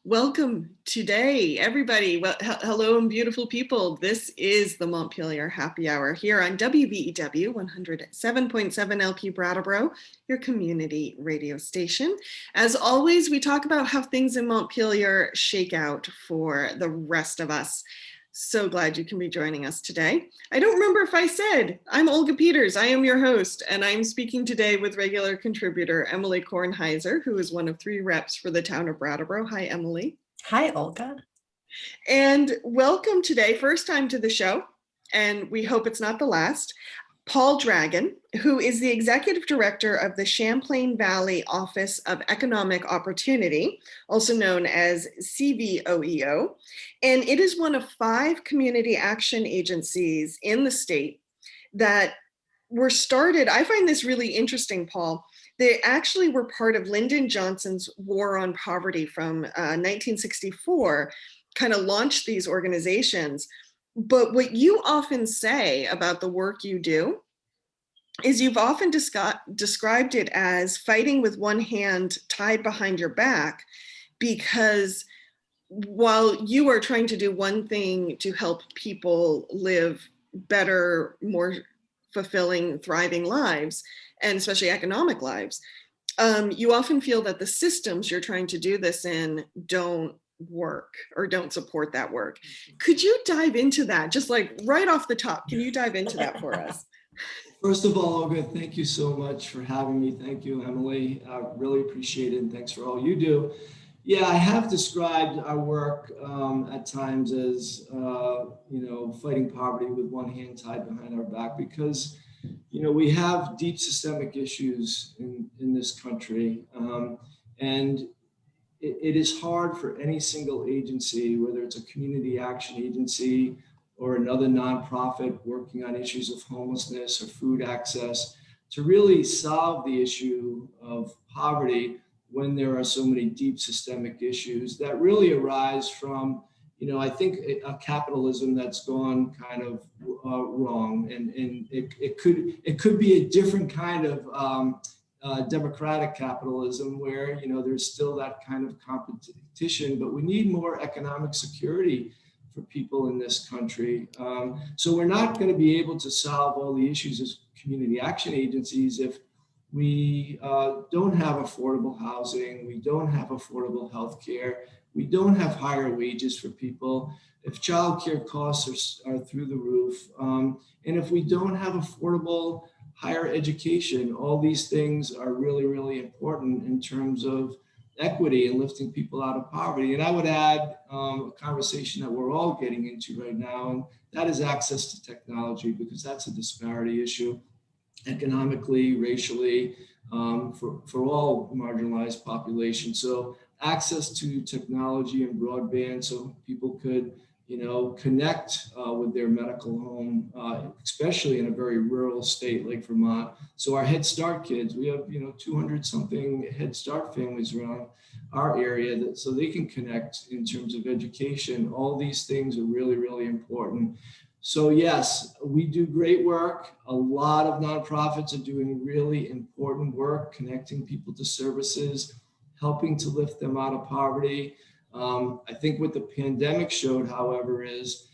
Welcome today, everybody. Well, hello and beautiful people. This is the Montpelier Happy Hour here on WVEW 107.7 LP Brattleboro, your community radio station. As always, we talk about how things in Montpelier shake out for the rest of us. So glad you can be joining us today. I don't remember if I said, I'm Olga Peters. I am your host, and I'm speaking today with regular contributor Emily Kornheiser, who is one of 3 reps for the town of Brattleboro. Hi, Emily. Hi, Olga. And welcome today, first time to the show, and we hope it's not the last, Paul Dragon, who is the executive director of the Champlain Valley Office of Economic Opportunity, also known as CVOEO. And it is one of 5 community action agencies in the state that were started. I find this really interesting, Paul. They actually were part of Lyndon Johnson's War on Poverty from 1964, kind of launched these organizations. But what you often say about the work you do is you've often described it as fighting with one hand tied behind your back, because while you are trying to do one thing to help people live better, more fulfilling, thriving lives, and especially economic lives, you often feel that the systems you're trying to do this in don't work or don't support that work. Could you dive into that? Just like right off the top, can you dive into that for us? First of all, Olga, thank you so much for having me. Thank you, Emily. I really appreciate it, and thanks for all you do. Yeah, I have described our work at times as, fighting poverty with one hand tied behind our back, because, we have deep systemic issues in this country. And it is hard for any single agency, whether it's a community action agency or another nonprofit working on issues of homelessness or food access, to really solve the issue of poverty when there are so many deep systemic issues that really arise from, I think a capitalism that's gone kind of wrong, and it could be a different kind of democratic capitalism where there's still that kind of competition, but we need more economic security for people in this country. So we're not going to be able to solve all the issues as community action agencies if we don't have affordable housing, we don't have affordable health care, we don't have higher wages for people, if childcare costs are through the roof, and if we don't have affordable higher education. All these things are really, really important in terms of equity and lifting people out of poverty. And I would add a conversation that we're all getting into right now, and that is access to technology, because that's a disparity issue economically, racially, for all marginalized populations. So access to technology and broadband so people could connect with their medical home, especially in a very rural state like Vermont. So our Head Start kids, we have 200 something Head Start families around our area, so they can connect in terms of education. All these things are really, really important. So yes, we do great work. A lot of nonprofits are doing really important work, connecting people to services, helping to lift them out of poverty. I think what the pandemic showed, however, is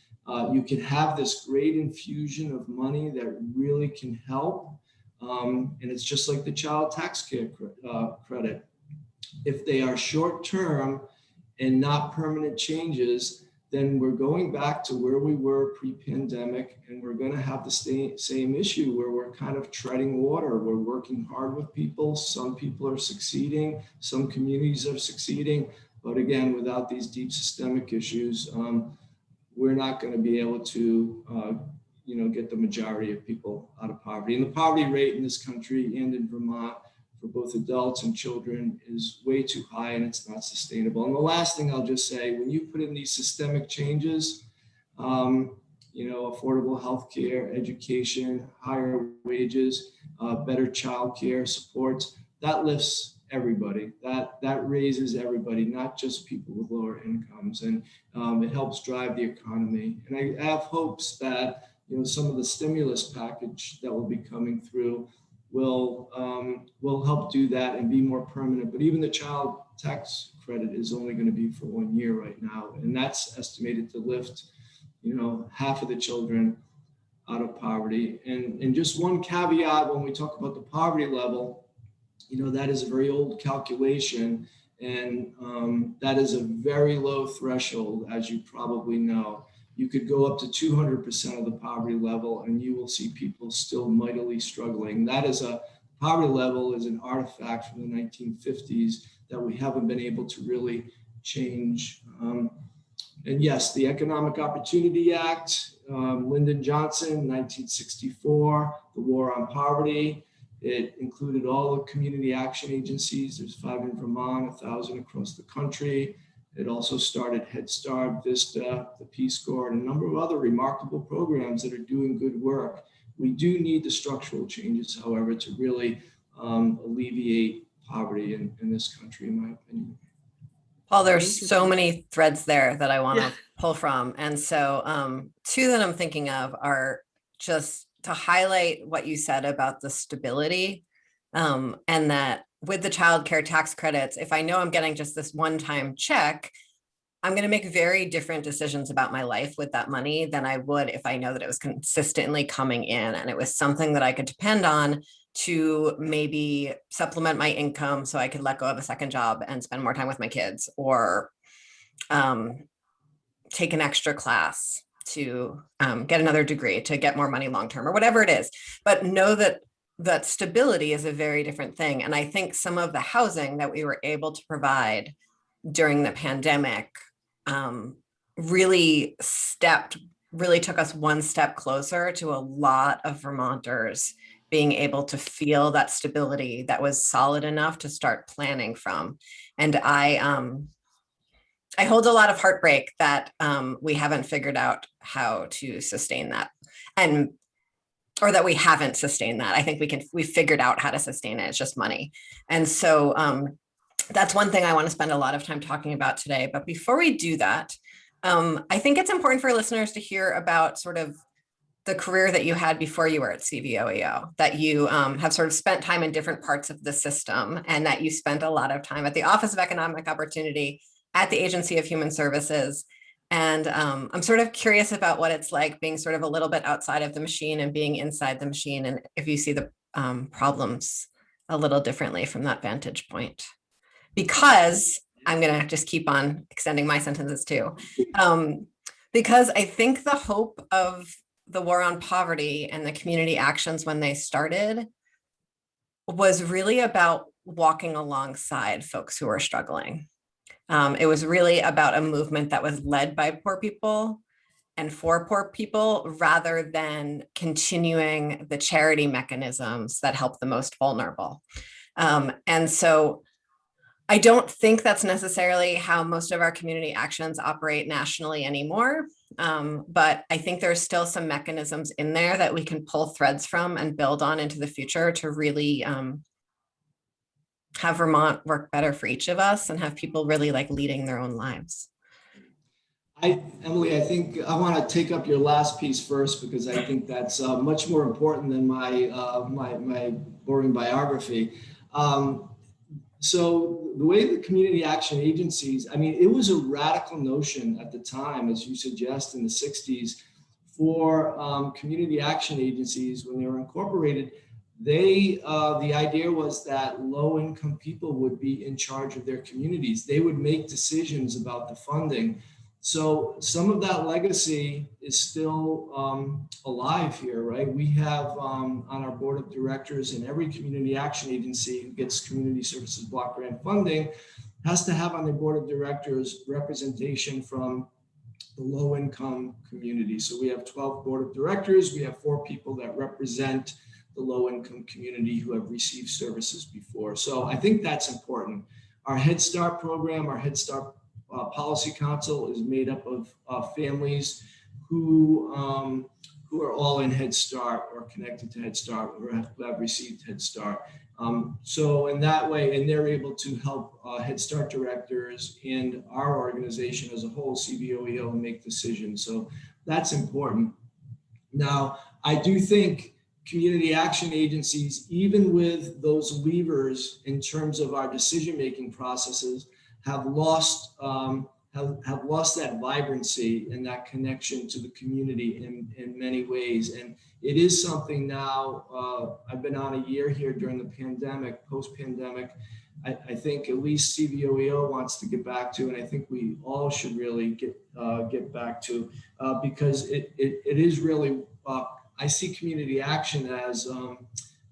you can have this great infusion of money that really can help. And it's just like the child tax care credit. If they are short-term and not permanent changes, then we're going back to where we were pre-pandemic, and we're going to have the same issue where we're kind of treading water. We're working hard with people. Some people are succeeding. Some communities are succeeding. But again, without these deep systemic issues, we're not going to be able to, get the majority of people out of poverty. And the poverty rate in this country and in Vermont for both adults and children is way too high, and it's not sustainable. And the last thing I'll just say, when you put in these systemic changes, affordable health care, education, higher wages, better child care supports, that lifts everybody, that raises everybody, not just people with lower incomes, and it helps drive the economy. And I have hopes that some of the stimulus package that will be coming through will help do that and be more permanent. But even the child tax credit is only going to be for 1 year right now, and that's estimated to lift, half of the children out of poverty. And just one caveat when we talk about the poverty level, that is a very old calculation, and that is a very low threshold, as you probably know. You could go up to 200% of the poverty level, and you will see people still mightily struggling. That is poverty level is an artifact from the 1950s that we haven't been able to really change. And yes, the Economic Opportunity Act, Lyndon Johnson, 1964, the War on Poverty. It included all the community action agencies. There's 5 in Vermont, 1,000 across the country. It also started Head Start, Vista, the Peace Corps, and a number of other remarkable programs that are doing good work. We do need the structural changes, however, to really alleviate poverty in this country, in my opinion. Paul, there's so many threads there that I want to pull from. And so 2 that I'm thinking of are just to highlight what you said about the stability, and that with the child care tax credits, if I know I'm getting just this one-time check, I'm going to make very different decisions about my life with that money than I would if I know that it was consistently coming in and it was something that I could depend on to maybe supplement my income so I could let go of a second job and spend more time with my kids, or take an extra class to get another degree to get more money long-term, or whatever it is. But know that stability is a very different thing. And I think some of the housing that we were able to provide during the pandemic really took us one step closer to a lot of Vermonters being able to feel that stability that was solid enough to start planning from. And I hold a lot of heartbreak that we haven't figured out how to sustain that, or that we haven't sustained that. I think we figured out how to sustain it. It's just money. And so that's one thing I want to spend a lot of time talking about today. But before we do that, I think it's important for listeners to hear about sort of the career that you had before you were at CVOEO, that you have sort of spent time in different parts of the system, and that you spent a lot of time at the Office of Economic Opportunity, at the Agency of Human Services. And I'm sort of curious about what it's like being sort of a little bit outside of the machine and being inside the machine, and if you see the problems a little differently from that vantage point. Because I'm going to just keep on extending my sentences too. Because I think the hope of the War on Poverty and the community actions when they started was really about walking alongside folks who are struggling. It was really about a movement that was led by poor people and for poor people, rather than continuing the charity mechanisms that help the most vulnerable. And so I don't think that's necessarily how most of our community actions operate nationally anymore. But I think there's still some mechanisms in there that we can pull threads from and build on into the future to really have Vermont work better for each of us and have people really like leading their own lives. Emily, I think I want to take up your last piece first, because I think that's much more important than my boring biography. So the way the community action agencies, I mean, it was a radical notion at the time, as you suggest, in the 60s, for community action agencies when they were incorporated. The idea was that low-income people would be in charge of their communities. They would make decisions about the funding. So some of that legacy is still alive here, right? We have on our board of directors, and every community action agency who gets community services block grant funding has to have on their board of directors representation from the low income community. So we have 12 board of directors. We have 4 people that represent the low income community who have received services before. So I think that's important. Our Head Start program, our Head Start Policy Council is made up of families who are all in Head Start or connected to Head Start or have received Head Start. So in that way, and they're able to help Head Start directors and our organization as a whole, CVOEO, make decisions. So that's important. Now, I do think community action agencies, even with those levers in terms of our decision-making processes, have lost that vibrancy and that connection to the community in many ways. And it is something now, I've been on a year here during the pandemic, post-pandemic. I think at least CVOEO wants to get back to, and I think we all should really get back to, because it is really, I see community action as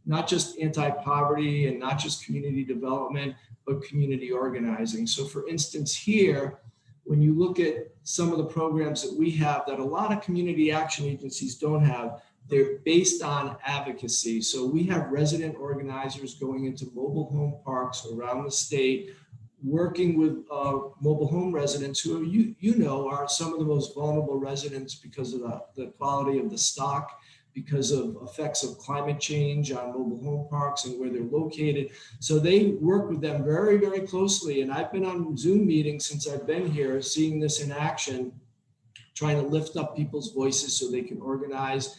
not just anti-poverty and not just community development, but community organizing. So for instance, here, when you look at some of the programs that we have that a lot of community action agencies don't have, they're based on advocacy. So we have resident organizers going into mobile home parks around the state, working with mobile home residents who you know are some of the most vulnerable residents because of the quality of the stock, because of effects of climate change on mobile home parks and where they're located. So they work with them very, very closely. And I've been on Zoom meetings since I've been here, seeing this in action, trying to lift up people's voices so they can organize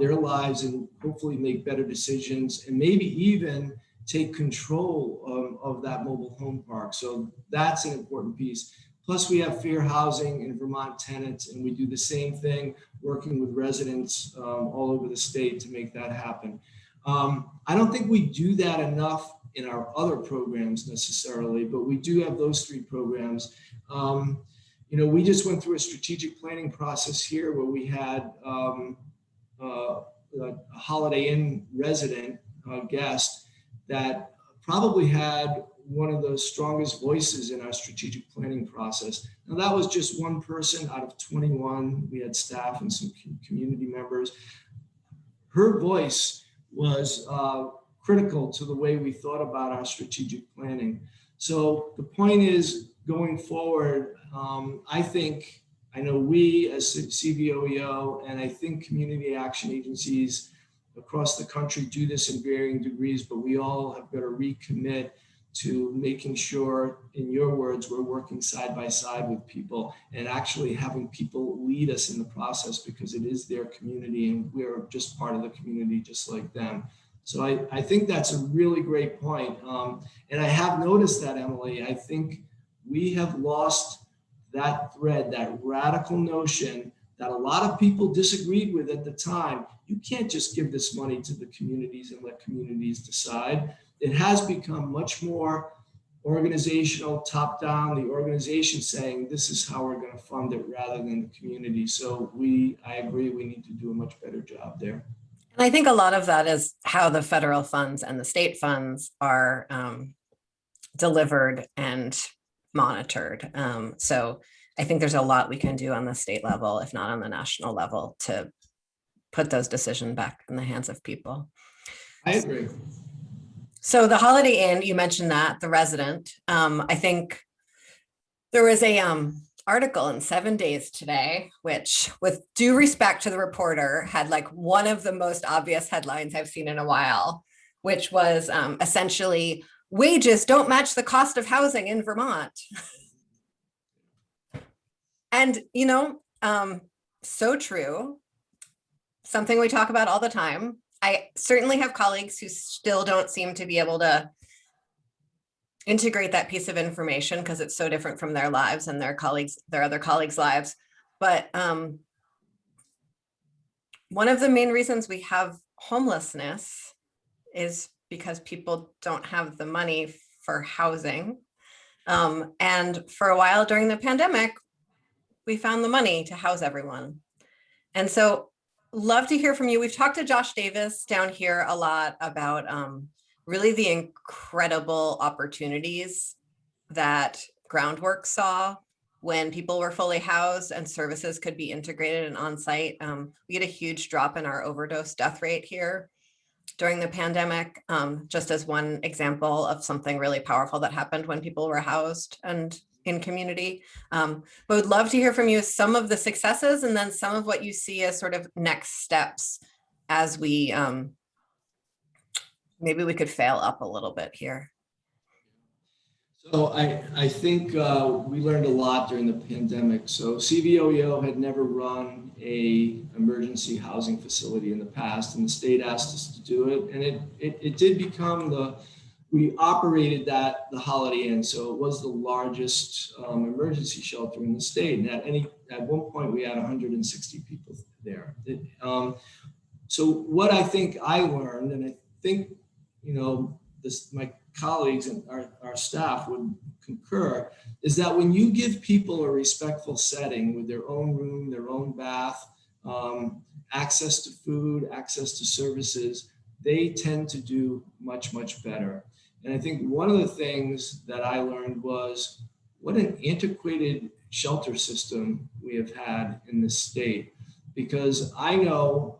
their lives and hopefully make better decisions and maybe even take control of that mobile home park. So that's an important piece. Plus we have fair housing in Vermont tenants, and we do the same thing, working with residents all over the state to make that happen. I don't think we do that enough in our other programs necessarily, but we do have those three programs. You know, we just went through a strategic planning process here where we had a Holiday Inn resident guest that probably had one of the strongest voices in our strategic planning process. Now that was just one person out of 21. We had staff and some community members. Her voice was critical to the way we thought about our strategic planning. So the point is, going forward, I know we as CVOEO, and I think community action agencies across the country do this in varying degrees, but we all have got to recommit to making sure, in your words, we're working side by side with people and actually having people lead us in the process, because it is their community and we're just part of the community just like them. So I think that's a really great point. And I have noticed that, Emily, I think we have lost that thread, that radical notion that a lot of people disagreed with at the time. You can't just give this money to the communities and let communities decide. It has become much more organizational, top down, the organization saying, this is how we're going to fund it rather than the community. So I agree, we need to do a much better job there. And I think a lot of that is how the federal funds and the state funds are delivered and monitored. So I think there's a lot we can do on the state level, if not on the national level, to put those decisions back in the hands of people. I agree. So the Holiday Inn, you mentioned that, the resident, I think there was a article in 7 Days today, which, with due respect to the reporter, had like one of the most obvious headlines I've seen in a while, which was essentially, wages don't match the cost of housing in Vermont. And, you know, so true, something we talk about all the time. I certainly have colleagues who still don't seem to be able to integrate that piece of information because it's so different from their lives and their other colleagues' lives. But one of the main reasons we have homelessness is because people don't have the money for housing. And for a while during the pandemic, we found the money to house everyone. And so love to hear from you. We've talked to Josh Davis down here a lot about really the incredible opportunities that Groundwork saw when people were fully housed and services could be integrated and on site. We had a huge drop in our overdose death rate here during the pandemic, just as one example of something really powerful that happened when people were housed and in community. But would love to hear from you some of the successes and then some of what you see as sort of next steps as we, maybe we could fail up a little bit here. So I think we learned a lot during the pandemic. So CVOEO had never run a emergency housing facility in the past, and the state asked us to do it. And it did become we operated the Holiday Inn. So it was the largest emergency shelter in the state. And at one point we had 160 people there. So what I think I learned, and I think, my colleagues and our staff would concur, is that when you give people a respectful setting with their own room, their own bath, access to food, access to services, they tend to do much, much better. And I think one of the things that I learned was what an antiquated shelter system we have had in this state. Because I know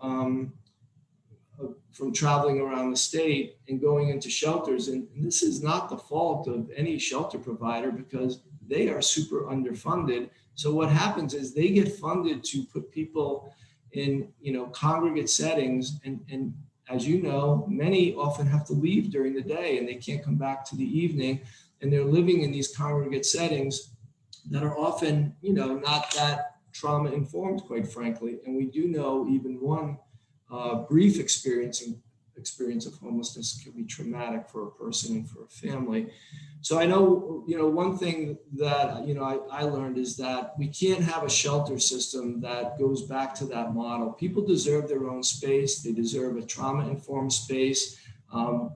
from traveling around the state and going into shelters, and this is not the fault of any shelter provider because they are super underfunded. So what happens is they get funded to put people in, congregate settings, and as you know, many often have to leave during the day and they can't come back to the evening, and they're living in these congregate settings that are often, not that trauma informed, quite frankly. And we do know even one brief experience of homelessness can be traumatic for a person and for a family. So I know, one thing that, I learned is that we can't have a shelter system that goes back to that model. People deserve their own space. They deserve a trauma-informed space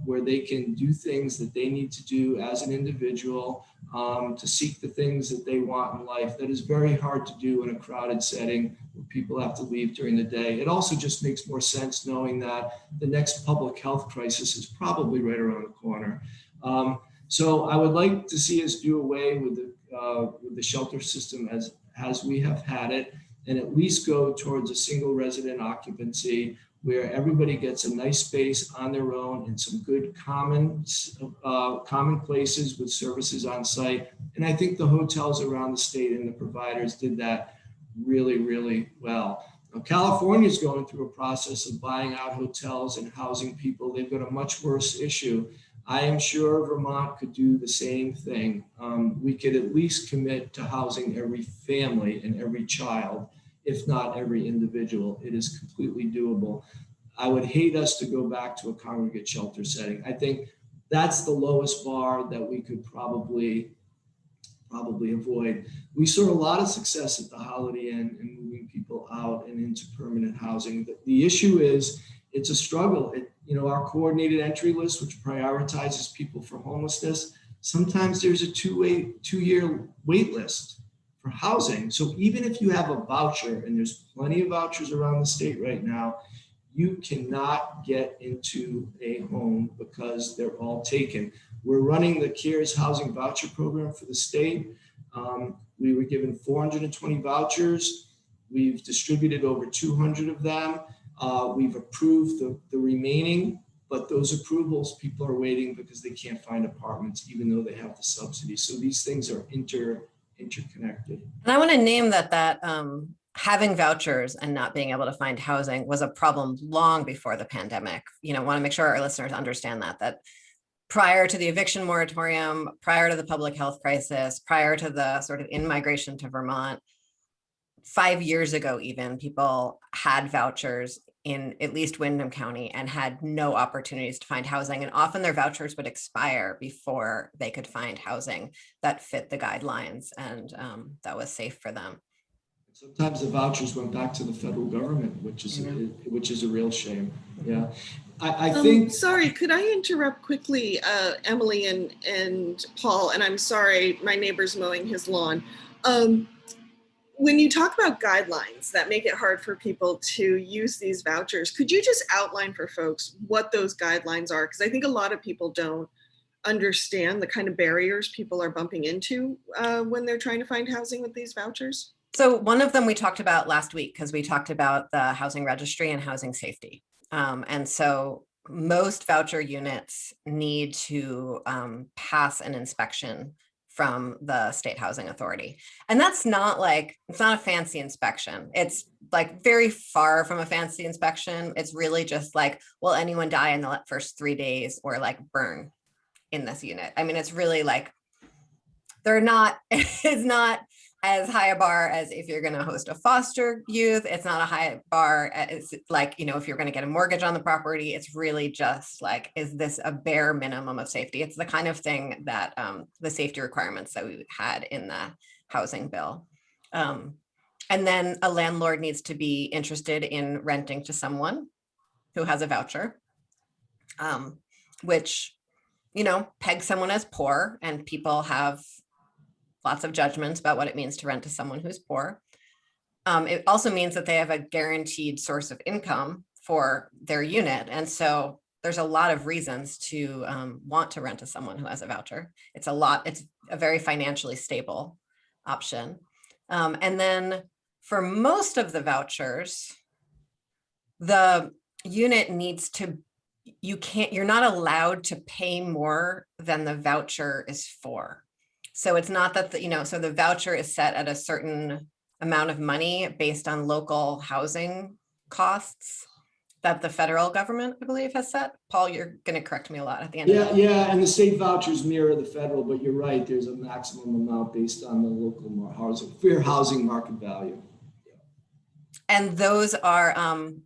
where they can do things that they need to do as an individual to seek the things that they want in life. That is very hard to do in a crowded setting where people have to leave during the day. It also just makes more sense knowing that the next public health crisis is probably right around the corner. So I would like to see us do away with the shelter system as we have had it, and at least go towards a single resident occupancy where everybody gets a nice space on their own and some good common places with services on site. And I think the hotels around the state and the providers did that really, really well. Now, California is going through a process of buying out hotels and housing people. They've got a much worse issue. I am sure Vermont could do the same thing. We could at least commit to housing every family and every child, if not every individual. It is completely doable. I would hate us to go back to a congregate shelter setting. I think that's the lowest bar that we could probably avoid. We saw a lot of success at the Holiday Inn in moving people out and into permanent housing. The issue is it's a struggle. Our coordinated entry list, which prioritizes people for homelessness, sometimes there's a two-year wait list for housing. So even if you have a voucher, and there's plenty of vouchers around the state right now, you cannot get into a home because they're all taken. We're running the CARES housing voucher program for the state. We were given 420 vouchers. We've distributed over 200 of them. We've approved the remaining, but those approvals, people are waiting because they can't find apartments, even though they have the subsidy. So these things are interconnected. And I want to name that having vouchers and not being able to find housing was a problem long before the pandemic. Want to make sure our listeners understand that prior to the eviction moratorium, prior to the public health crisis, prior to the sort of in-migration to Vermont, 5 years ago even, people had vouchers in at least Windham County and had no opportunities to find housing. And often their vouchers would expire before they could find housing that fit the guidelines and that was safe for them. Sometimes the vouchers went back to the federal government, which is a real shame. Yeah. I think. Sorry, could I interrupt quickly, Emily and Paul? And I'm sorry, my neighbor's mowing his lawn. When you talk about guidelines that make it hard for people to use these vouchers, could you just outline for folks what those guidelines are? Because I think a lot of people don't understand the kind of barriers people are bumping into when they're trying to find housing with these vouchers. So one of them we talked about last week because we talked about the housing registry and housing safety. And so most voucher units need to pass an inspection from the state housing authority. And that's not it's not a fancy inspection. It's like very far from a fancy inspection. It's really just will anyone die in the first 3 days or burn in this unit? I mean, it's really it's not as high a bar as if you're going to host a foster youth. It's not a high bar. It's like, if you're going to get a mortgage on the property, it's really just like, is this a bare minimum of safety? It's the kind of thing that the safety requirements that we had in the housing bill. And then a landlord needs to be interested in renting to someone who has a voucher, which, pegs someone as poor, and people have lots of judgments about what it means to rent to someone who's poor. It also means that they have a guaranteed source of income for their unit. And so there's a lot of reasons to want to rent to someone who has a voucher. It's a very financially stable option. And then for most of the vouchers, the unit you're not allowed to pay more than the voucher is for. So it's not that, so the voucher is set at a certain amount of money based on local housing costs that the federal government, I believe, has set. Paul, you're going to correct me a lot at the end. Yeah, and the state vouchers mirror the federal, but you're right, there's a maximum amount based on the local fair housing market value. And those are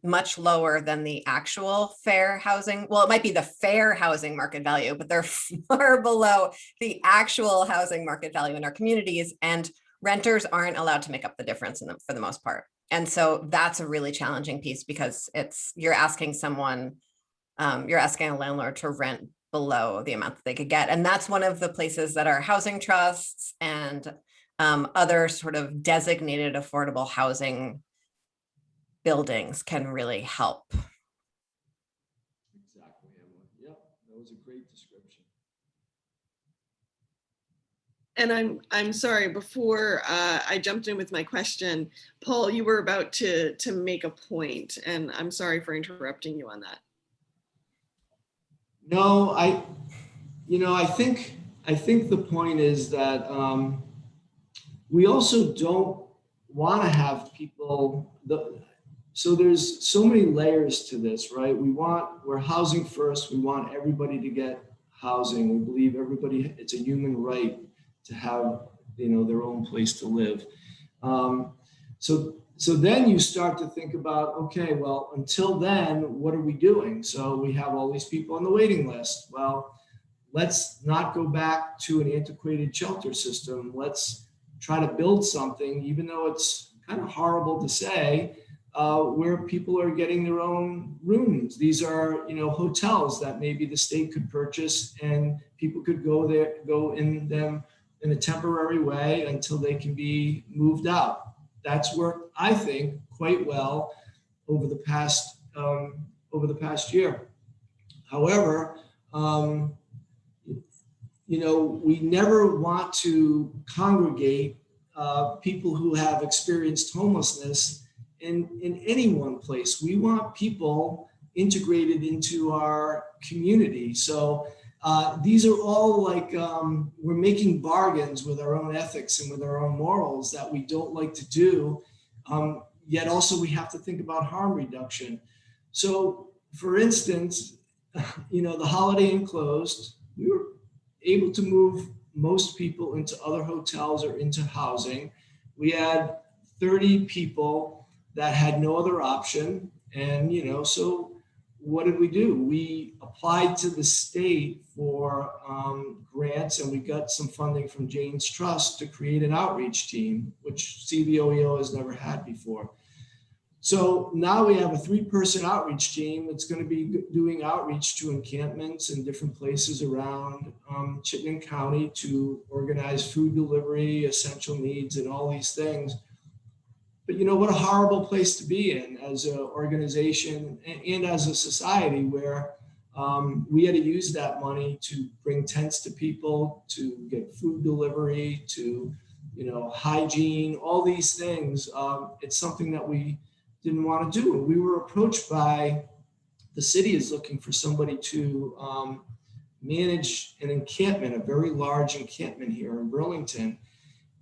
much lower than the actual fair housing. Well, it might be the fair housing market value, but they're far below the actual housing market value in our communities. And renters aren't allowed to make up the difference in them for the most part. And so that's a really challenging piece, because you're asking a landlord to rent below the amount that they could get. And that's one of the places that our housing trusts and other sort of designated affordable housing buildings can really help. Exactly, Emily. Yep, that was a great description. And I'm sorry, before I jumped in with my question, Paul, you were about to make a point, and I'm sorry for interrupting you on that. No, I think the point is that we also don't want to have people. So there's so many layers to this, right? We're housing first. We want everybody to get housing. We believe it's a human right to have, their own place to live. So then you start to think about, okay, well, until then, what are we doing? So we have all these people on the waiting list. Well, let's not go back to an antiquated shelter system. Let's try to build something, even though it's kind of horrible to say, where people are getting their own rooms. These are, hotels that maybe the state could purchase, and people could go in them in a temporary way until they can be moved out. That's worked, I think, quite well over the past year. However, we never want to congregate people who have experienced homelessness in any one place. We want people integrated into our community. So these are all like, we're making bargains with our own ethics and with our own morals that we don't like to do. Yet also we have to think about harm reduction. So for instance, the Holiday Inn closed. We were able to move most people into other hotels or into housing. We had 30 people that had no other option. And, so what did we do? We applied to the state for grants, and we got some funding from Jane's Trust to create an outreach team, which CVOEO has never had before. So now we have a 3-person outreach team that's going to be doing outreach to encampments in different places around Chittenden County to organize food delivery, essential needs, and all these things. But what a horrible place to be in as an organization and as a society, where we had to use that money to bring tents to people, to get food delivery, to hygiene, all these things. It's something that we didn't want to do. And we were approached by the city is looking for somebody to manage an encampment, a very large encampment here in Burlington.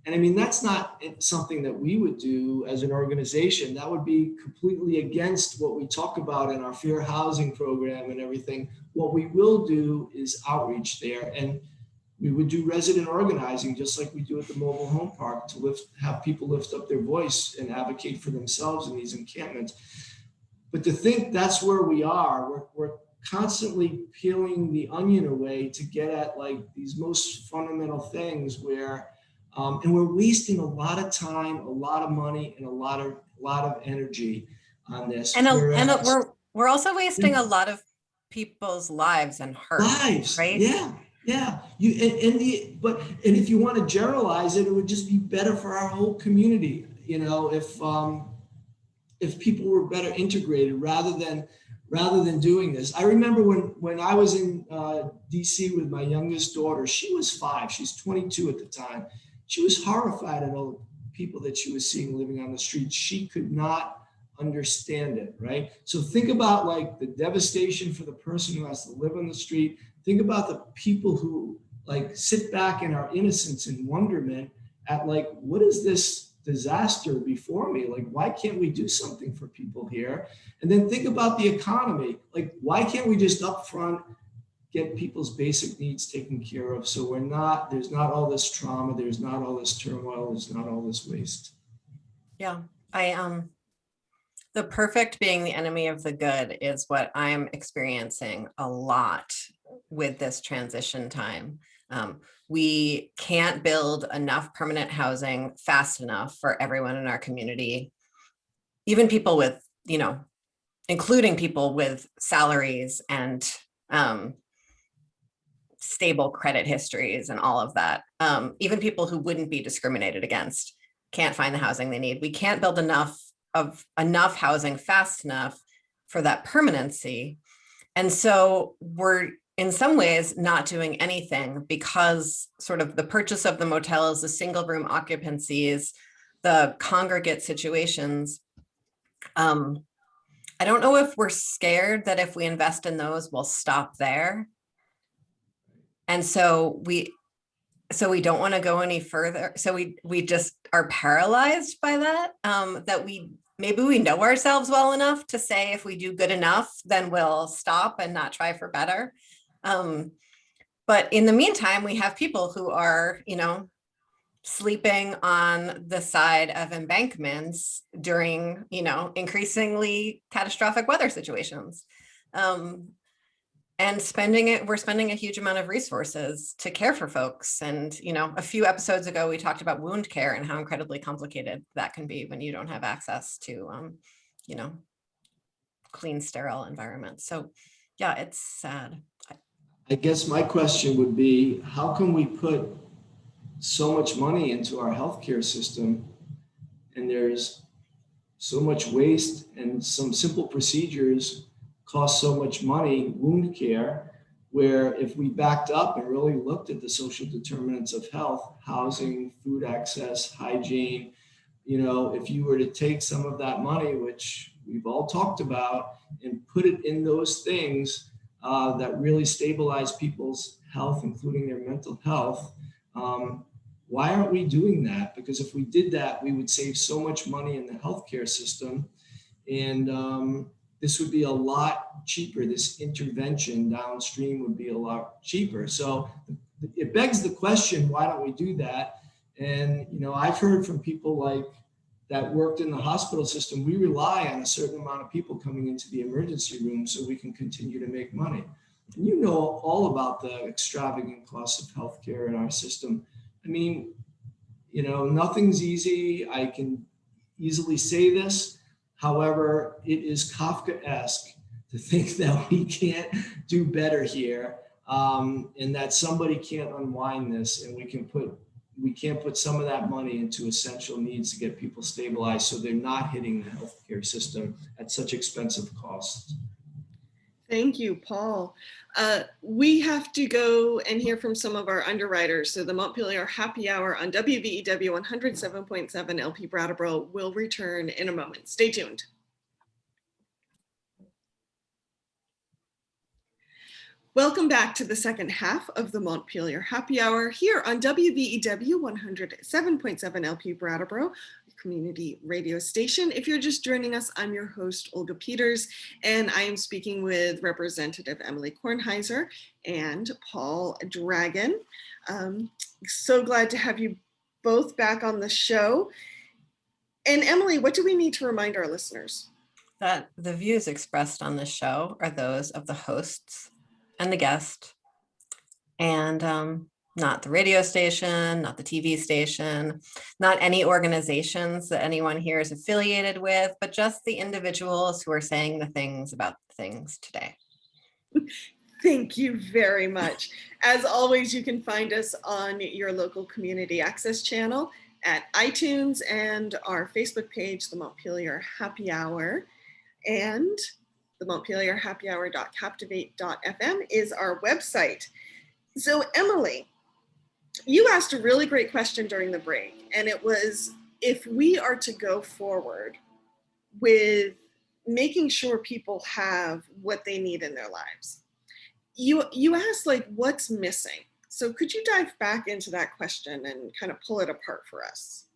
And I mean, that's not something that we would do as an organization. That would be completely against what we talk about in our fair housing program and everything. What we will do is outreach there. And We would do resident organizing, just like we do at the mobile home park, to have people lift up their voice and advocate for themselves in these encampments. But to think that's where we are, we're constantly peeling the onion away to get at like these most fundamental things where, and we're wasting a lot of time, a lot of money, and a lot of energy on this. And we're also wasting a lot of people's lives and hurt. Lives, right? Yeah. And if you want to generalize it, it would just be better for our whole community. You know, if people were better integrated rather than doing this. I remember when I was in DC with my youngest daughter. She was 5. She's 22 at the time. She was horrified at all the people that she was seeing living on the streets. She could not understand it, right? So think about like the devastation for the person who has to live on the street. Think about the people who like sit back in our innocence and wonderment at like, what is this disaster before me? Like, why can't we do something for people here? And then think about the economy. Like, why can't we just upfront get people's basic needs taken care of? So there's not all this trauma, there's not all this turmoil, there's not all this waste. Yeah, the perfect being the enemy of the good is what I'm experiencing a lot with this transition time. We can't build enough permanent housing fast enough for everyone in our community, even people with, including people with salaries and stable credit histories and all of that. Even people who wouldn't be discriminated against can't find the housing they need. We can't build enough housing fast enough for that permanency. And so we're in some ways not doing anything because sort of the purchase of the motels, the single room occupancies, the congregate situations. I don't know if we're scared that if we invest in those, we'll stop there. And so we don't want to go any further. So we just are paralyzed by that, that maybe we know ourselves well enough to say if we do good enough, then we'll stop and not try for better. But in the meantime, we have people who are, sleeping on the side of embankments during, increasingly catastrophic weather situations. And we're spending a huge amount of resources to care for folks. And, a few episodes ago, we talked about wound care and how incredibly complicated that can be when you don't have access to, clean, sterile environments. So yeah, it's sad. I guess my question would be, how can we put so much money into our healthcare system and there's so much waste and some simple procedures cost so much money, wound care, where if we backed up and really looked at the social determinants of health, housing, food access, hygiene, if you were to take some of that money, which we've all talked about, and put it in those things that really stabilize people's health, including their mental health, why aren't we doing that? Because if we did that, we would save so much money in the healthcare system. And this would be a lot cheaper. This intervention downstream would be a lot cheaper. So it begs the question, why don't we do that? And, I've heard from people like that worked in the hospital system, we rely on a certain amount of people coming into the emergency room so we can continue to make money. And you know all about the extravagant costs of healthcare in our system. I mean, nothing's easy. I can easily say this. However, it is Kafkaesque to think that we can't do better here, and that somebody can't unwind this, and we can't put some of that money into essential needs to get people stabilized so they're not hitting the healthcare system at such expensive costs. Thank you, Paul. We have to go and hear from some of our underwriters. So the Montpelier Happy Hour on WVEW 107.7 LP Brattleboro will return in a moment. Stay tuned. Welcome back to the second half of the Montpelier Happy Hour here on WVEW 107.7 LP Brattleboro, community radio station. If you're just joining us, I'm your host, Olga Peters, and I am speaking with Representative Emily Kornheiser and Paul Dragon. So glad to have you both back on the show. And Emily, what do we need to remind our listeners? That the views expressed on this show are those of the hosts and the guest, and not the radio station, not the TV station, not any organizations that anyone here is affiliated with, but just the individuals who are saying the things about things today. Thank you very much. As always, you can find us on your local community access channel at iTunes and our Facebook page, the Montpelier Happy Hour. And the Montpelier Happy Hour.captivate.fm is our website. So Emily, you asked a really great question during the break, and it was, if we are to go forward with making sure people have what they need in their lives, you asked, like, what's missing? So could you dive back into that question and kind of pull it apart for us?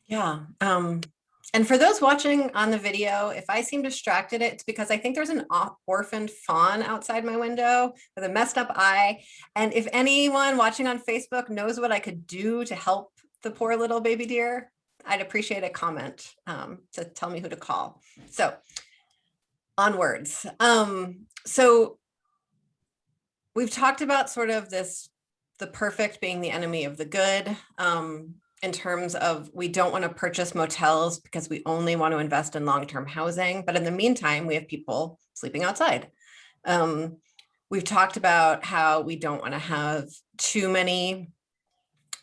Yeah. And for those watching on the video, if I seem distracted, it's because I think there's an orphaned fawn outside my window with a messed up eye. And if anyone watching on Facebook knows what I could do to help the poor little baby deer, I'd appreciate a comment to tell me who to call. So onwards. So we've talked about sort of this, the perfect being the enemy of the good. In terms of, we don't want to purchase motels because we only want to invest in long-term housing. But in the meantime, we have people sleeping outside. We've talked about how we don't want to have too many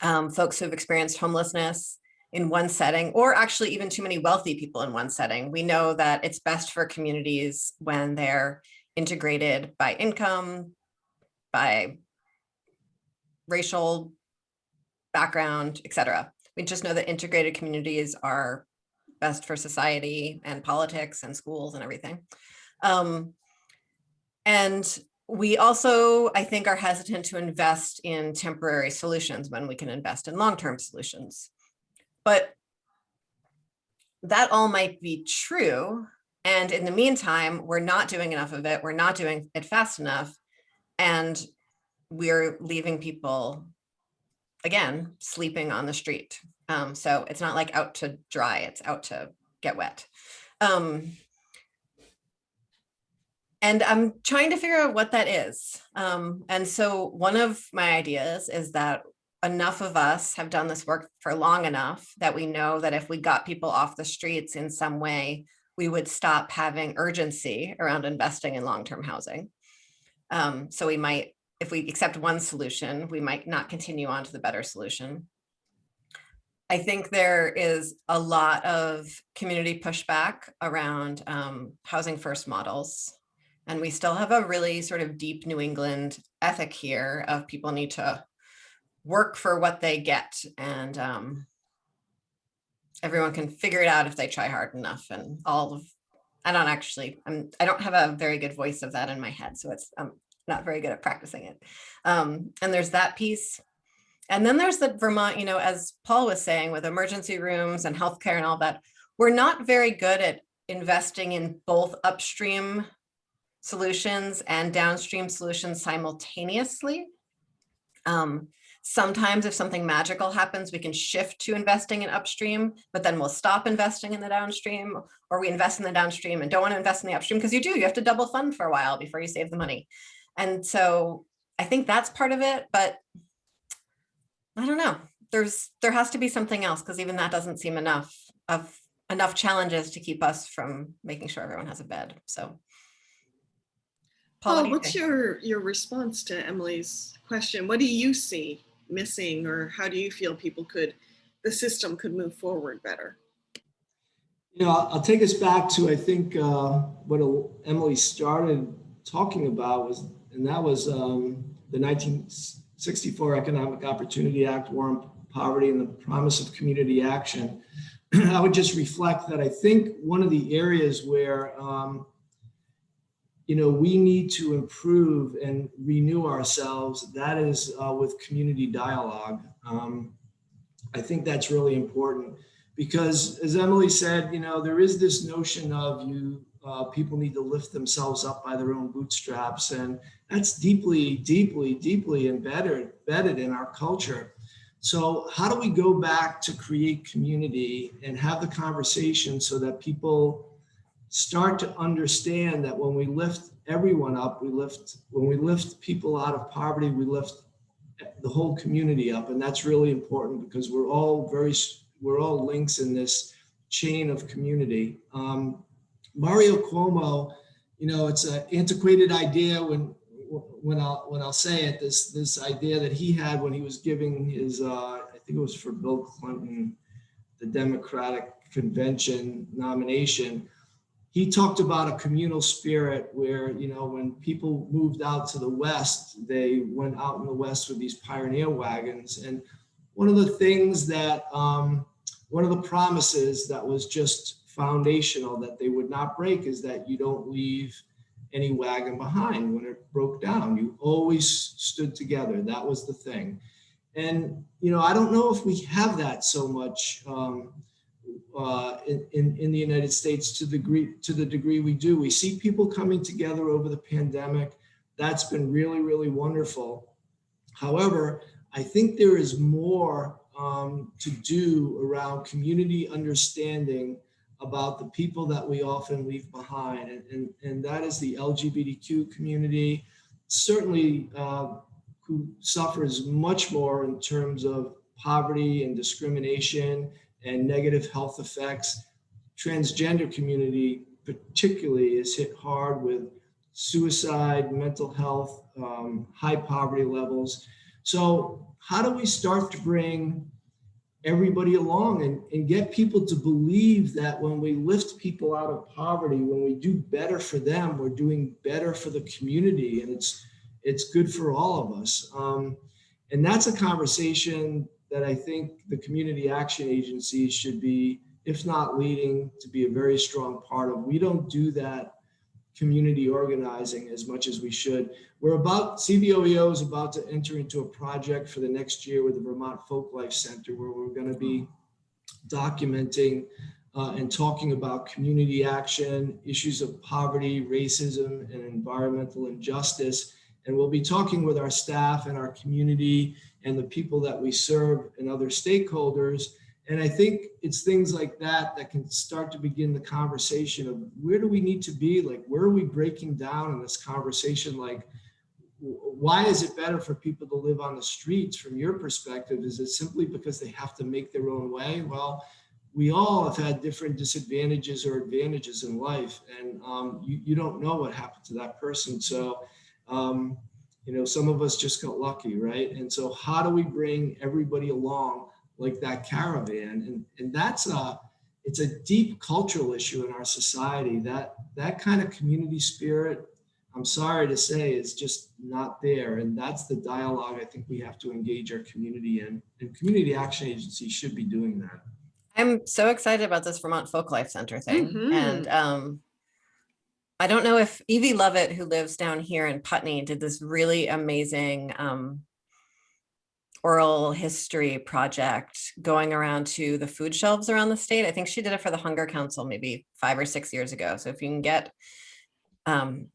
folks who have experienced homelessness in one setting, or actually even too many wealthy people in one setting. We know that it's best for communities when they're integrated by income, by racial background, etc. We just know that integrated communities are best for society and politics and schools and everything. And we also, I think, are hesitant to invest in temporary solutions when we can invest in long-term solutions. But that all might be true. And in the meantime, we're not doing enough of it. We're not doing it fast enough. And we're leaving people, again, sleeping on the street. So it's not like out to dry, it's out to get wet. And I'm trying to figure out what that is. And so one of my ideas is that enough of us have done this work for long enough that we know that if we got people off the streets in some way, we would stop having urgency around investing in long-term housing. So we might, if we accept one solution, we might not continue on to the better solution. I think there is a lot of community pushback around housing first models. And we still have a really sort of deep New England ethic here of people need to work for what they get. And everyone can figure it out if they try hard enough. And all of, I don't have a very good voice of that in my head. So it's, not very good at practicing it. And there's that piece. And then there's the Vermont, you know, as Paul was saying, with emergency rooms and healthcare and all that, we're not very good at investing in both upstream solutions and downstream solutions simultaneously. Sometimes if something magical happens, we can shift to investing in upstream, but then we'll stop investing in the downstream, or we invest in the downstream and don't want to invest in the upstream because you have to double fund for a while before you save the money. And so I think that's part of it, but I don't know. There has to be something else, because even that doesn't seem enough challenges to keep us from making sure everyone has a bed. So Paul, what's your response to Emily's question? What do you see missing, or how do you feel the system could move forward better? You know, I'll take us back to, I think, what Emily started talking about was the 1964 Economic Opportunity Act, War on Poverty, and the promise of community action. I would just reflect that I think one of the areas where we need to improve and renew ourselves, that is with community dialogue. I think that's really important, because as Emily said, there is this notion of people need to lift themselves up by their own bootstraps, and that's deeply, deeply, deeply embedded in our culture. So how do we go back to create community and have the conversation so that people start to understand that when we lift everyone up, when we lift people out of poverty, we lift the whole community up. And that's really important because we're all links in this chain of community. Mario Cuomo, it's an antiquated idea when I'll say it, this idea that he had when he was giving his, I think it was for Bill Clinton, the Democratic Convention nomination. He talked about a communal spirit where, when people moved out to the West, they went out in the West with these pioneer wagons. And one of the things that, one of the promises that was just foundational that they would not break is that you don't leave any wagon behind when it broke down. You always stood together. That was the thing. And, I don't know if we have that so much in the United States to the degree we do. We see people coming together over the pandemic. That's been really, really wonderful. However, I think there is more to do around community understanding about the people that we often leave behind. And that is the LGBTQ community, certainly who suffers much more in terms of poverty and discrimination and negative health effects. Transgender community particularly is hit hard with suicide, mental health, high poverty levels. So how do we start to bring everybody along and get people to believe that when we lift people out of poverty, when we do better for them, we're doing better for the community, and it's good for all of us. And that's a conversation that I think the community action agencies should be, if not leading, to be a very strong part of. We don't do that community organizing as much as we should. CVOEO is about to enter into a project for the next year with the Vermont Folklife Center, where we're going to be documenting and talking about community action, issues of poverty, racism, and environmental injustice. And we'll be talking with our staff and our community and the people that we serve and other stakeholders. And I think it's things like that that can start to begin the conversation of where do we need to be? Like, where are we breaking down in this conversation? Like, why is it better for people to live on the streets from your perspective? Is it simply because they have to make their own way? Well, we all have had different disadvantages or advantages in life, and you don't know what happened to that person. So, some of us just got lucky, right? And so how do we bring everybody along like that caravan? And it's a deep cultural issue in our society. That kind of community spirit, I'm sorry to say, is just not there. And that's the dialogue I think we have to engage our community in. And community action agencies should be doing that. I'm so excited about this Vermont Folklife Center thing. Mm-hmm. And I don't know if Evie Lovett, who lives down here in Putney, did this really amazing oral history project going around to the food shelves around the state. I think she did it for the Hunger Council maybe 5 or 6 years ago. So if you can get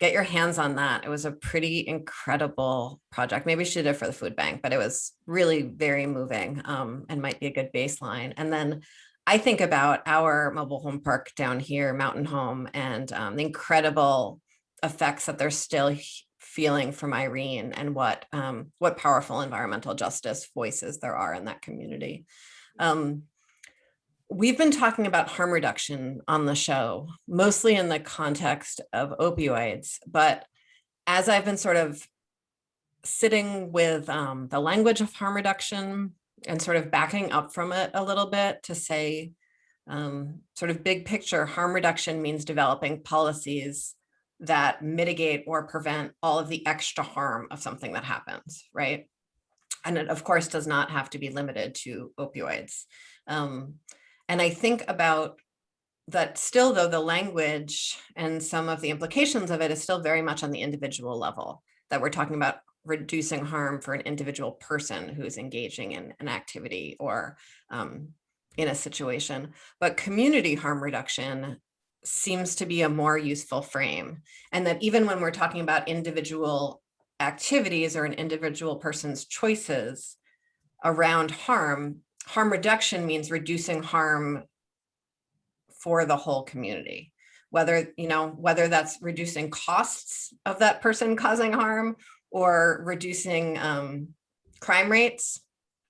your hands on that, it was a pretty incredible project. Maybe she did it for the food bank, but it was really very moving and might be a good baseline. And then I think about our mobile home park down here, Mountain Home, and the incredible effects that they're still feeling from Irene, and what powerful environmental justice voices there are in that community. We've been talking about harm reduction on the show, mostly in the context of opioids, but as I've been sort of sitting with the language of harm reduction and sort of backing up from it a little bit to say, sort of big picture, harm reduction means developing policies that mitigate or prevent all of the extra harm of something that happens, right? And it, of course, does not have to be limited to opioids. And I think about that still, though, the language and some of the implications of it is still very much on the individual level, that we're talking about reducing harm for an individual person who's engaging in an activity or in a situation, but community harm reduction seems to be a more useful frame. And that even when we're talking about individual activities or an individual person's choices around harm reduction means reducing harm for the whole community, whether that's reducing costs of that person causing harm, or reducing crime rates,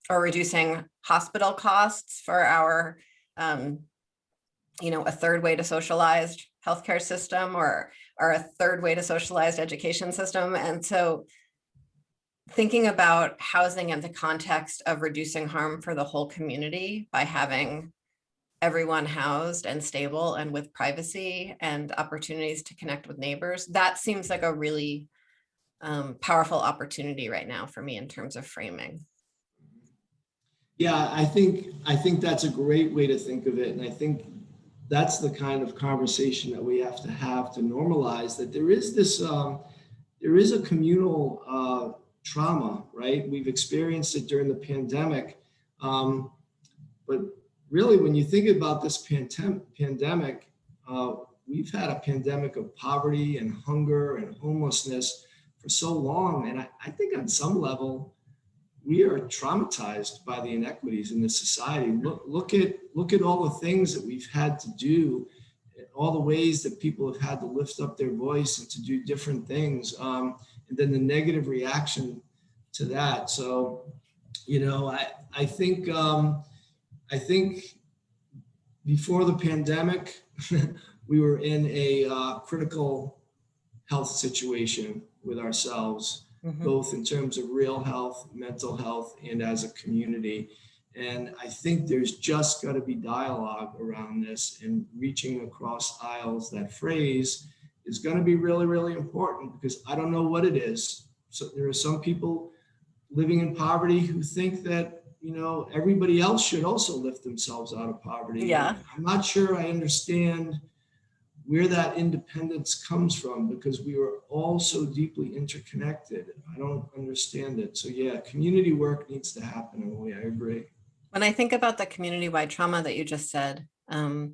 or reducing hospital costs for our a third way to socialized healthcare system, or a third way to socialized education system. And so thinking about housing in the context of reducing harm for the whole community by having everyone housed and stable and with privacy and opportunities to connect with neighbors, that seems like a really powerful opportunity right now for me in terms of framing. Yeah, I think that's a great way to think of it. And I think that's the kind of conversation that we have to normalize that there is this, there is a communal trauma, right? We've experienced it during the pandemic. But really, when you think about this pandemic, we've had a pandemic of poverty and hunger and homelessness for so long. And I think on some level, we are traumatized by the inequities in this society. Look at all the things that we've had to do, all the ways that people have had to lift up their voice and to do different things, and then the negative reaction to that. So, I think before the pandemic, we were in a critical health situation with ourselves. Mm-hmm. Both in terms of real health, mental health, and as a community. And I think there's just got to be dialogue around this, and reaching across aisles, that phrase is going to be really, really important, because I don't know what it is. So there are some people living in poverty who think that, everybody else should also lift themselves out of poverty. Yeah. I'm not sure I understand where that independence comes from, because we are all so deeply interconnected. I don't understand it. So yeah, community work needs to happen, Emily. I agree. When I think about the community-wide trauma that you just said, I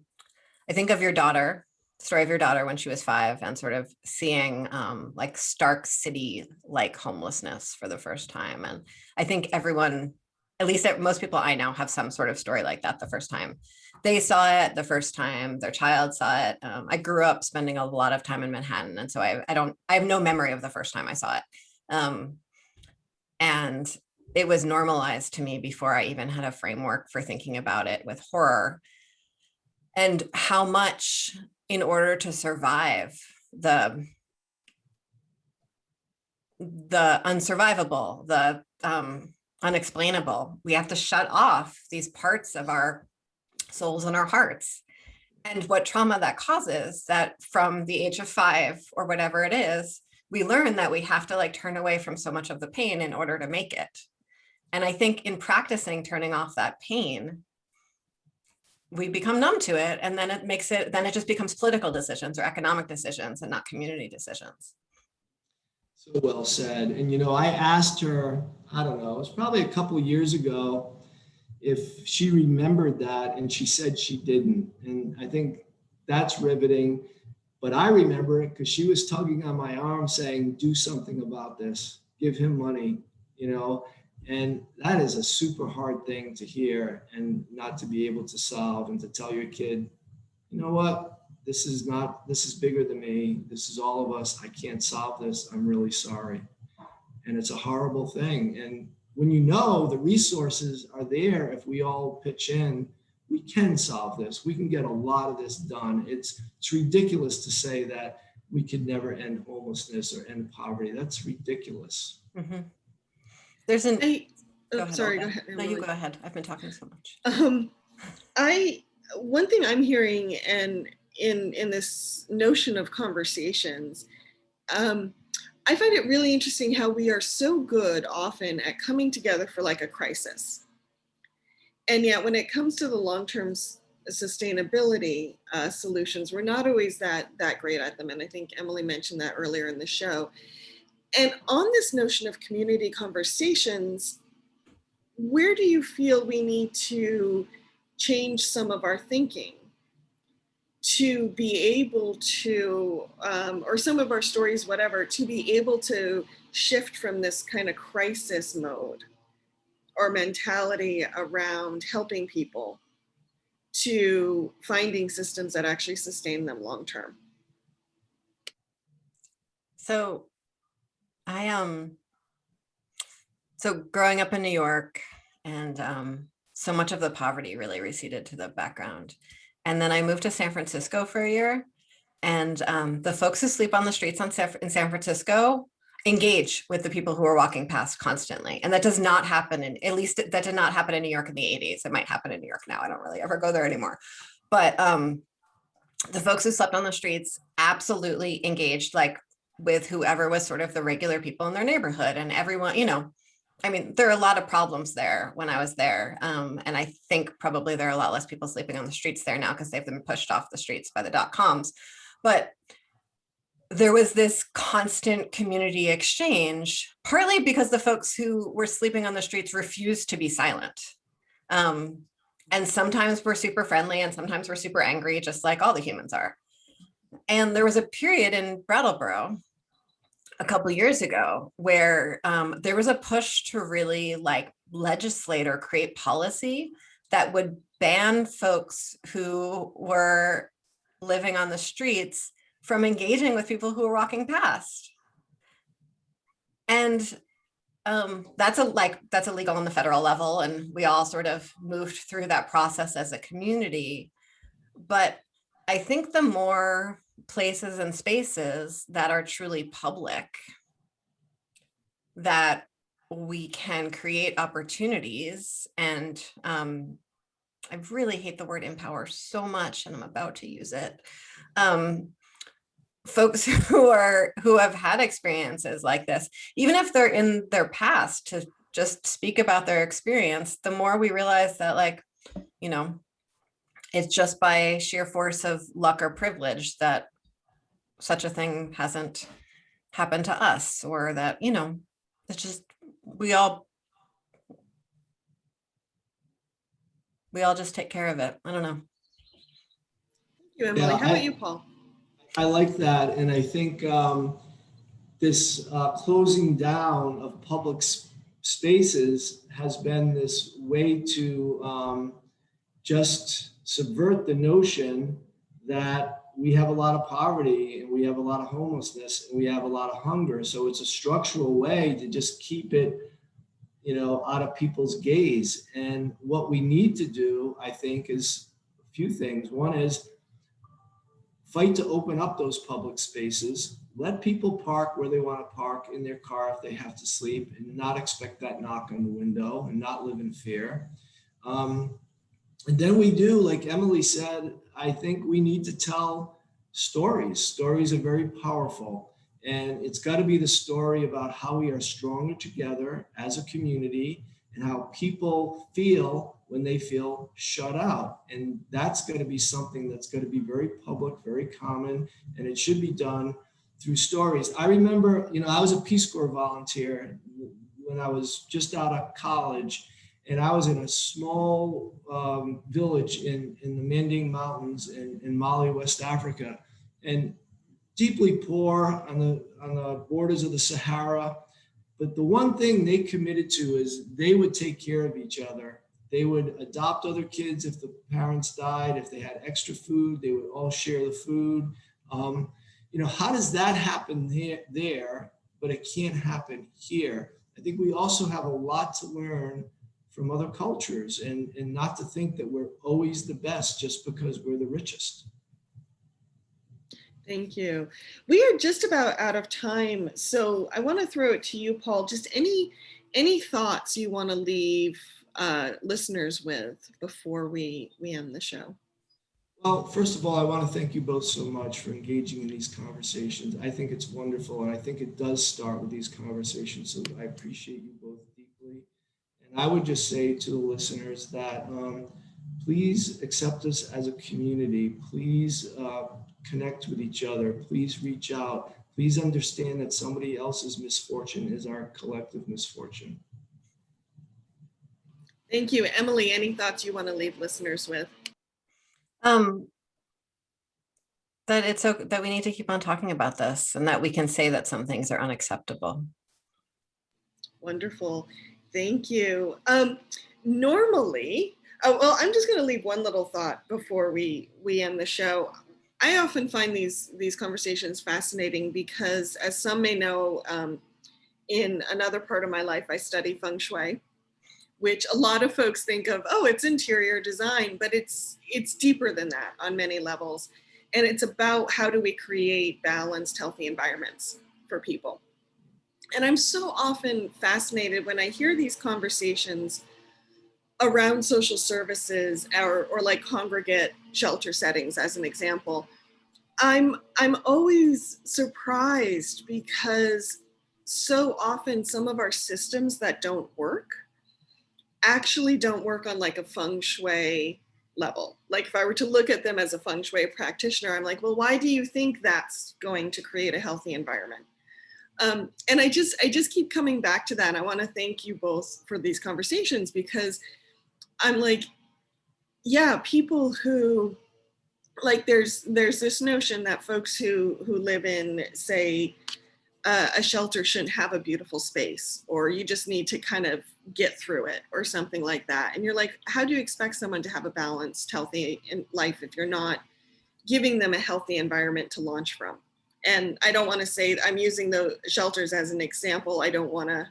think of your daughter, story of your daughter when she was 5, and sort of seeing like Stark City like homelessness for the first time. And I think everyone, at least most people I know, have some sort of story like that the first time they saw it, the first time their child saw it. I grew up spending a lot of time in Manhattan, and so I have no memory of the first time I saw it. And it was normalized to me before I even had a framework for thinking about it with horror, and how much, in order to survive the unsurvivable, the unexplainable, we have to shut off these parts of our souls and our hearts. And what trauma that causes, that from the age of 5 or whatever it is, we learn that we have to turn away from so much of the pain in order to make it. And I think in practicing turning off that pain, we become numb to it, and then it just becomes political decisions or economic decisions and not community decisions. So well said. And I asked her, I don't know, it was probably a couple of years ago, if she remembered that, and she said she didn't. And I think that's riveting. But I remember it because she was tugging on my arm saying, do something about this, give him money, and that is a super hard thing to hear, and not to be able to solve, and to tell your kid, you know what, this is bigger than me. This is all of us. I can't solve this. I'm really sorry. And it's a horrible thing. And when the resources are there, if we all pitch in, we can solve this. We can get a lot of this done. It's ridiculous to say that we could never end homelessness or end poverty. That's ridiculous. Mm-hmm. There's an. Go ahead. No, you go ahead. I've been talking so much. One thing I'm hearing, and in this notion of conversations, I find it really interesting how we are so good often at coming together for a crisis. And yet when it comes to the long-term sustainability solutions, we're not always that great at them. And I think Emily mentioned that earlier in the show. And on this notion of community conversations, where do you feel we need to change some of our thinking to be able to, or some of our stories, whatever, to be able to shift from this kind of crisis mode or mentality around helping people to finding systems that actually sustain them long term. So so growing up in New York, and so much of the poverty really receded to the background. And then I moved to San Francisco for a year, and the folks who sleep on the streets in San Francisco engage with the people who are walking past constantly. And that does not happen at least that did not happen in New York in the 80s. It might happen in New York now. I don't really ever go there anymore. But the folks who slept on the streets absolutely engaged, like, with whoever was sort of the regular people in their neighborhood, and everyone, I mean, there are a lot of problems there when I was there. And I think probably there are a lot less people sleeping on the streets there now because they've been pushed off the streets by the .coms. But there was this constant community exchange, partly because the folks who were sleeping on the streets refused to be silent. And sometimes we're super friendly and sometimes we're super angry, just like all the humans are. And there was a period in Brattleboro a couple of years ago where there was a push to really legislate or create policy that would ban folks who were living on the streets from engaging with people who were walking past. And that's illegal on the federal level, and we all sort of moved through that process as a community. But I think the more places and spaces that are truly public, that we can create opportunities, and I really hate the word empower so much, and I'm about to use it. Folks who have had experiences like this, even if they're in their past, to just speak about their experience, the more we realize that, it's just by sheer force of luck or privilege that such a thing hasn't happened to us, or that, it's just, we all just take care of it. I don't know. Thank you, Emily. How about you, Paul? I like that. And I think this closing down of public spaces has been this way to just subvert the notion that we have a lot of poverty and we have a lot of homelessness and we have a lot of hunger. So it's a structural way to just keep it, out of people's gaze. And what we need to do, I think, is a few things. One is fight to open up those public spaces, let people park where they want to park in their car if they have to sleep, and not expect that knock on the window, and not live in fear. And then we do, like Emily said, I think we need to tell stories. Stories are very powerful. And it's got to be the story about how we are stronger together as a community and how people feel when they feel shut out. And that's going to be something that's going to be very public, very common, and it should be done through stories. I remember, I was a Peace Corps volunteer when I was just out of college, and I was in a small village in the Manding Mountains in Mali, West Africa, and deeply poor on the borders of the Sahara. But the one thing they committed to is they would take care of each other. They would adopt other kids if the parents died. If they had extra food, they would all share the food. How does that happen there, but it can't happen here? I think we also have a lot to learn from other cultures, and not to think that we're always the best just because we're the richest. Thank you. We are just about out of time, so I want to throw it to you, Paul. Just any thoughts you want to leave listeners with before we end the show? Well, first of all, I want to thank you both so much for engaging in these conversations. I think it's wonderful, and I think it does start with these conversations, so I appreciate you both deeply. And I would just say to the listeners that please accept us as a community. Please connect with each other. Please reach out. Please understand that somebody else's misfortune is our collective misfortune. Thank you. Emily, any thoughts you want to leave listeners with? That it's okay, that we need to keep on talking about this, and that we can say that some things are unacceptable. Wonderful. Thank you. Normally, well, I'm just going to leave one little thought before we end the show. I often find these conversations fascinating because, as some may know, in another part of my life, I study feng shui, which a lot of folks think of, oh, it's interior design, but it's deeper than that on many levels. And it's about how do we create balanced, healthy environments for people. And I'm so often fascinated when I hear these conversations around social services or like congregate shelter settings, as an example. I'm always surprised because so often some of our systems that don't work actually don't work on like a feng shui level. Like if I were to look at them as a feng shui practitioner, I'm like, well, why do you think that's going to create a healthy environment? And I just keep coming back to that. I want to thank you both for these conversations because I'm like, yeah, people who like there's this notion that folks who live in, say, a shelter shouldn't have a beautiful space, or you just need to kind of get through it or something like that. And you're like, how do you expect someone to have a balanced, healthy life if you're not giving them a healthy environment to launch from? And I don't want to say, I'm using the shelters as an example. I don't want to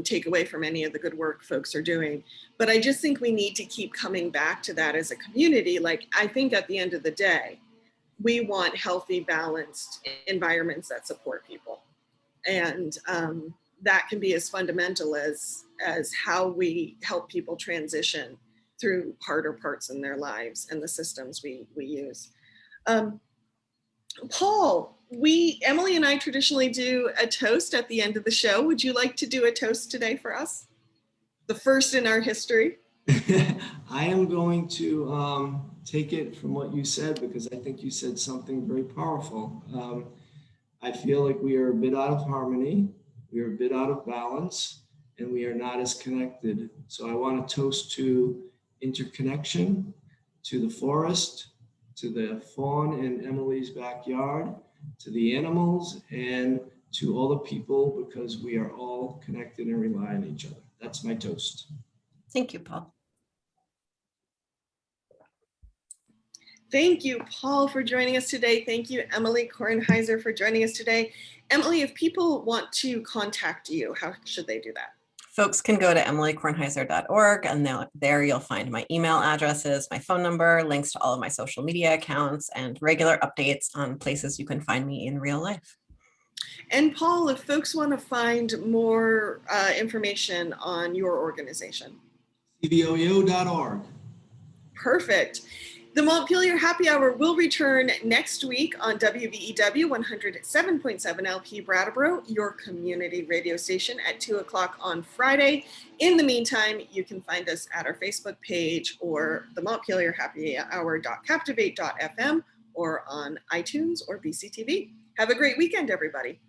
take away from any of the good work folks are doing. But I just think we need to keep coming back to that as a community. Like, I think at the end of the day, we want healthy, balanced environments that support people. And that can be as fundamental as how we help people transition through harder parts in their lives and the systems we use. Paul, Emily and I traditionally do a toast at the end of the show. Would you like to do a toast today for us? The first in our history. I am going to take it from what you said, because I think you said something very powerful. I feel like we are a bit out of harmony, we are a bit out of balance, and we are not as connected. So I want to toast to interconnection, to the forest, to the fawn in Emily's backyard, to the animals, and to all the people, because we are all connected and rely on each other. That's my toast. Thank you, Paul. Thank you, Paul, for joining us today. Thank you, Emily Kornheiser, for joining us today. Emily, if people want to contact you, how should they do that? Folks can go to emilykornheiser.org, and there you'll find my email addresses, my phone number, links to all of my social media accounts, and regular updates on places you can find me in real life. And Paul, if folks want to find more information on your organization. cvoeo.org. Perfect. The Montpelier Happy Hour will return next week on WVEW 107.7 LP Brattleboro, your community radio station, at 2 o'clock on Friday. In the meantime, you can find us at our Facebook page or the Montpelier Happy Hour.captivate.fm or on iTunes or BCTV. Have a great weekend, everybody.